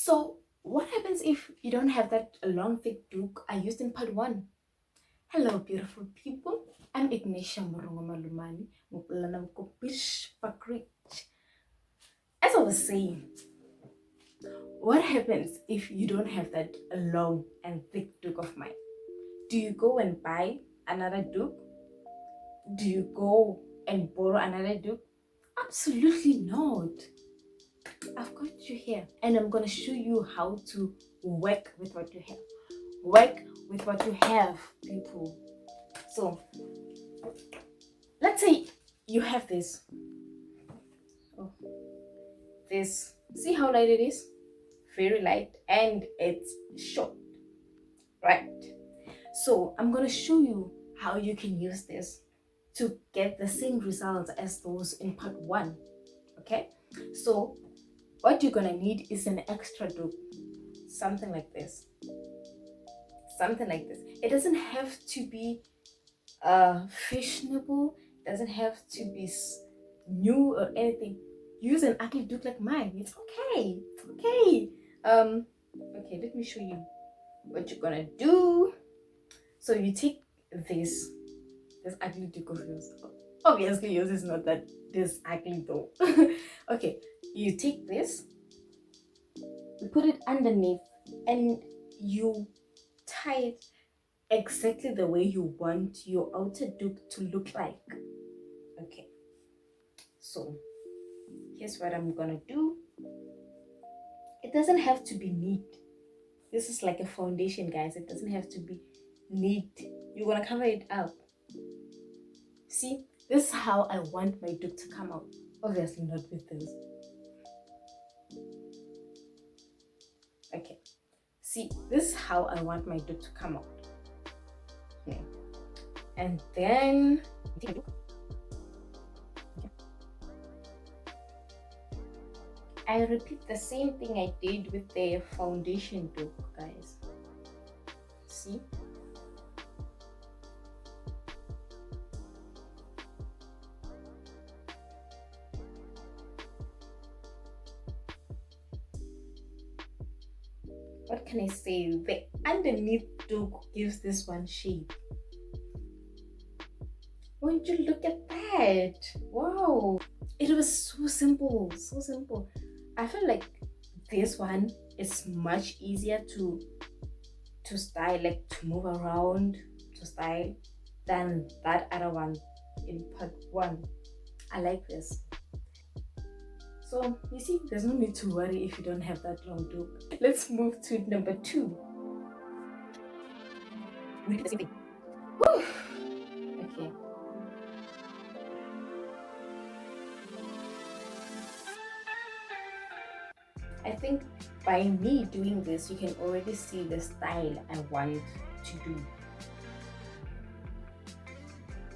So what happens if you don't have that long thick doek I used in part 1? Hello beautiful people, I'm Ignatia Morongomalumani, Mopulana Bushbuckridge. As I was saying, what happens if you don't have that long and thick doek of mine? Do you go and buy another doek? Do you go and borrow another doek? Absolutely not. I've got you here and I'm gonna show you how to work with what you have. Work with what you have, people. So let's say you have this. Oh, this. See how light it is? Very light, and it's short, right? So I'm gonna show you how you can use this to get the same results as those in part 1. Okay, so what you're gonna need is an extra doek, something like this. Something like this. It doesn't have to be fashionable, doesn't have to be new or anything. Use an ugly doek like mine. It's okay. It's okay. Okay, let me show you what you're gonna do. So you take this ugly doek of yours. Obviously yours is not that this ugly though. Okay, you take this, you put it underneath, and you tie it exactly the way you want your outer doek to look like. Okay, so here's what I'm gonna do. It doesn't have to be neat. This is like a foundation, guys. It doesn't have to be neat. You're gonna cover it up. See, this is how I want my doek to come out. Obviously not with this. Okay, see, this is how I want my doek to come out. Yeah. And then I repeat the same thing I did with the foundation doek, guys. See? What can I say? The underneath doek gives this one shape. Won't you look at that? Wow! It was so simple, so simple. I feel like this one is much easier to style, like to move around, to style, than that other one in part 1. I like this. So you see, there's no need to worry if you don't have that long doek. Let's move to number 2. We did the same thing. Whew. Okay. I think by me doing this, you can already see the style I want to do.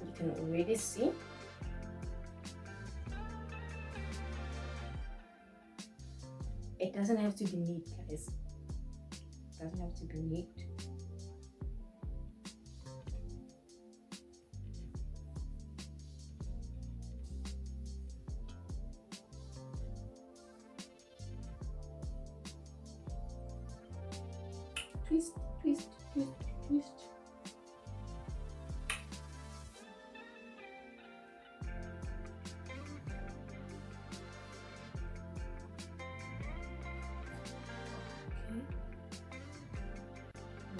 You can already see. It doesn't have to be neat, guys. It doesn't have to be neat. Twist, twist, twist, twist.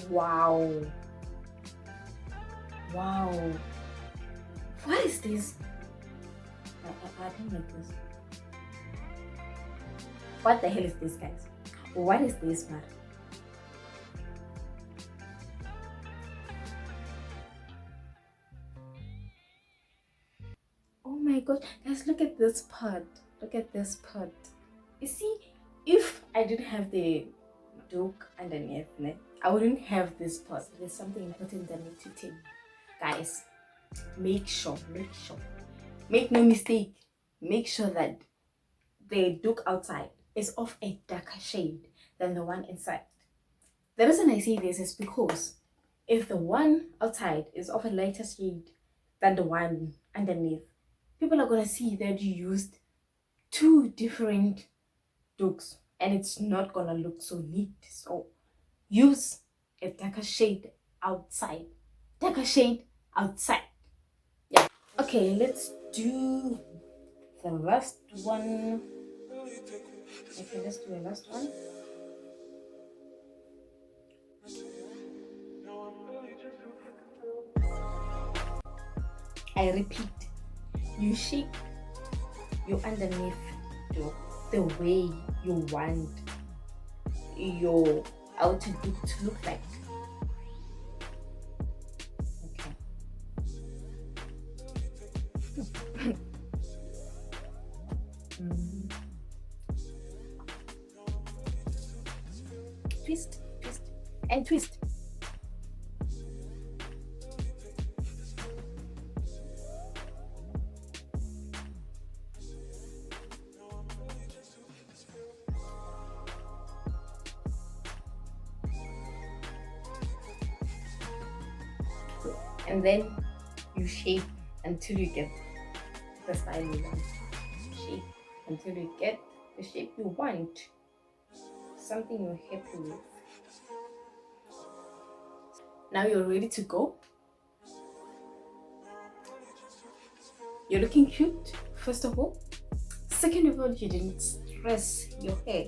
Wow. Wow. What is this? I don't like this. What the hell is this, guys? What is this, man? Oh my god, guys, look at this part. Look at this part. You see, if I didn't have the doek underneath, I wouldn't have this part. There's something important that I need to tell you. Guys, make no mistake, make sure that the doek outside is of a darker shade than the one inside. The reason I say this is because if the one outside is of a lighter shade than the one underneath, people are going to see that you used 2 different doeks. and it's not gonna look so neat. So use a darker shade outside. Darker shade outside. Yeah. Okay, let's do the last one. Okay, let's do the last one. I repeat, you shape your underneath the way you want your outer look to look like. Okay. Mm. Twist, twist, and twist. And then you shape until you get the style you want. Shape until you get the shape you want. Something you're happy with. Now you're ready to go. You're looking cute, first of all. Second of all, you didn't stress your hair.